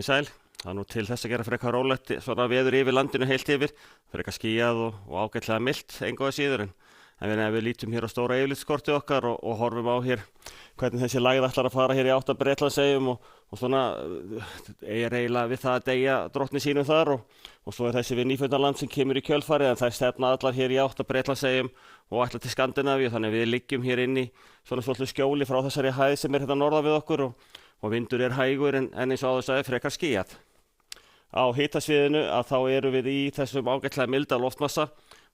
Komið sæl. Það nú til þess að gera frekar rólegt svona veður yfir landinu heilt yfir. Frekar skýjað og ágætlega milt engu að síður en ef við lítum hér á stóra yfirlitskortið okkar og horfum á hér hvernig þessi lægð ætlar að fara hér í átt að Bretlandseyjum og svona eiginlega við það að deyja drottni sínum þar og svo þessi við Nýfundnaland sem kemur í kjölfarið en þær stefna allar hér í átt að Bretlandseyjum og ætla til Skandinavíu þannig við liggjum hér inn í svona svolítið skjóli frá þessari hæð sem hérna norðan við okkur og vindur hægur en eins og áður sagði frekar skýjað. Á hitasviðinu að þá erum við í þessum ágætlega milda loftmassa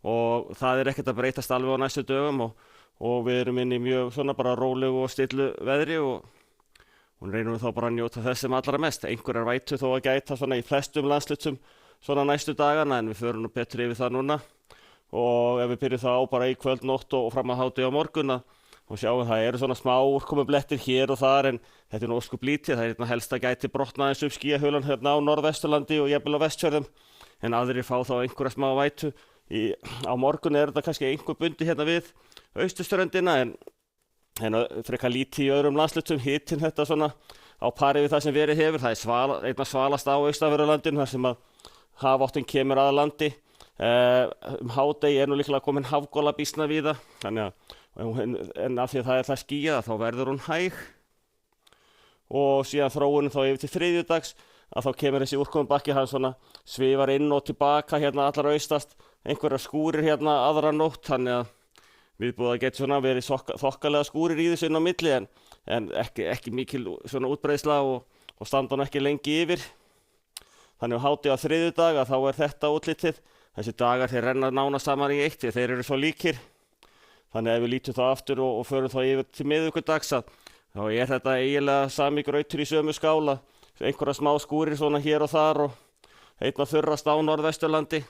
og það ekkert að breytast alveg á næstu dögum og við erum inn í mjög svona bara rólegu og stillu veðri og reynum við þá bara að njóta þess sem allra mest. Einhverjar vætu þó að gæta svona í flestum landslutum svona næstu dagana en við förum nú betur yfir það núna og ef við byrjum þá bara í kvöld, nótt og fram að hádegi á morgun og sjáum það eru svona smá úrkomublettir hér og þar en þetta nú óskup lítið, það hérna helst að gæti brotna aðeins upp skýjahaulan hérna á Norðvesturlandi og jafnvel á Vestfjörðum en aðrir fá þá einhverja smá vætu. Á morgun þetta kannski einhver bundi hérna við austurströndina en frekar lítið í öðrum landslutum, hitinn þetta svona á pari við það sem verið hefur, það einna svalast á austanverðurlandinu þar sem að hafáttin kemur að landi. Hádegi nú líklega komin hafgola býsna víða, þannig en af því að það skýjað þá verður hún hæg og síðan þróunin þá yfir til þriðjudags að þá kemur þessi úrkomubakki hann svona svifar inn og tilbaka hérna allar austast, einhverjar skúrir hérna aðra nótt þannig að viðbúið að geta svona verið þokkalega skúrir í þessu inn á milli en ekki mikil svona útbreiðsla og standa hann ekki lengi yfir. Þannig að hádegi á þriðjudag að þá þetta útlitið, þessi dagar þeir renna nána saman í eitt því þeir eru svo líkir. Þannig að ef við lítum þá aftur og förum þá yfir til miðvikudags þá þetta eiginlega sami grautur í sömu skála, einhverja smá skúrir svona hér og þar og einna þurrast á Norðvesturlandi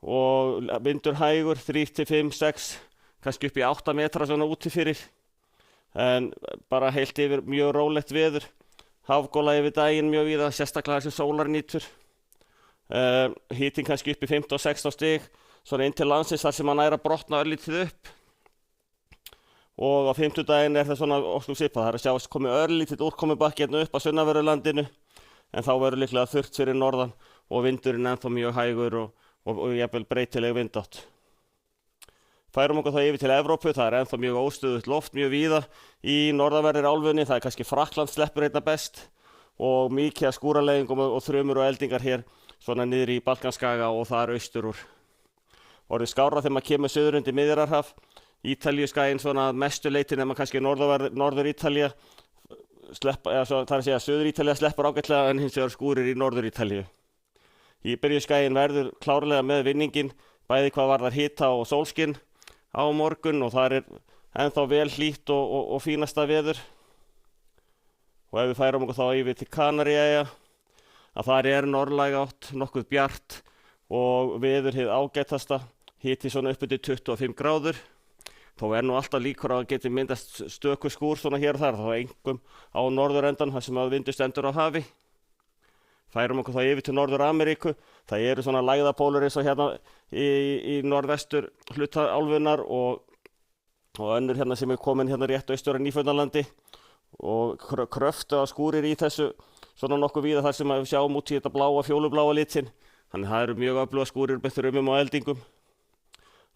og vindur hægur 3 til 5, 6, kannski upp í 8 metra svona úti fyrir en bara heilt yfir mjög rólegt veður, hafgola yfir daginn mjög víða, sérstaklega þessi sólarnýtur, hitinn kannski upp í 15 og 16 stig, svona inn til landsins þar sem hann að brotna örlítið upp og á fimmtudaginn það svona óskum svipað, það að sjá komið örlítið úrkomubakki hérna upp á sunnanverðurlandinu en þá verður líklega þurrt fyrir norðan og vindurinn ennþá mjög hægur og jafnvel breytileg vindátt. Færum okkur þá yfir til Evrópu, það ennþá mjög óstöðugt loft mjög víða í norðanverðri álfunni, það kannski Frakkland sleppur einna best og mikið af skúraleiðingum og þrumur og eldingar hér svona niður í Balkanskaga og þar austur úr. Orðið skárra þegar maður kemur suður undir Miðjarðarhaf, Ítalíuskaginn svona mestu leyti nema kannski norður Ítalía það að segja suður Ítalía sleppur ágætlega en hins vegar skúrir í norður Ítalíu. Íberíuskaginn verður klárlega með vinningin bæði hvað varðar hita og sólskinn á morgun og það ennþá vel hlýtt og fínasta veður. Og ef við færum okkur þá yfir til Kanaríeyja að þar norðlæg átt, nokkuð bjart og veður hið ágætasta, hiti svona upp til 25 gráður. Þó nú alltaf líkur að geti myndast stöku skúr svona hér og þar, þá einkum á norðurendan þar sem að vindur stendur á hafi. Færum okkur þá yfir til Norður-Ameríku, það eru svona lægðapólur eins og hérna í norðvestur hluta álfunnar og önnur hérna sem komin hérna rétt austur á Nýfundnalandi og kröftu að skúrir í þessu svona nokkuð víða þar sem við sjáum út í þetta bláa, fjólubláa litinn. Þannig það eru mjög öfluga skúrir með þrumum og eldingum.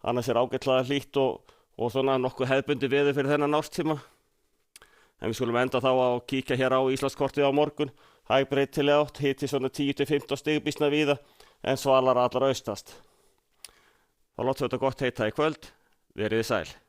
Annars ágætlega hlýtt og svona nokkuð hefðbundi veður fyrir þennan árstíma. En við skulum enda þá að kíkja hér á Íslandskortið á morgun. Hæg breytileg átt, hiti svona 10 til 15 stig býsna víða en svalar allar austast. Þá látum við þetta gott heita í kvöld. Verið þið sæl.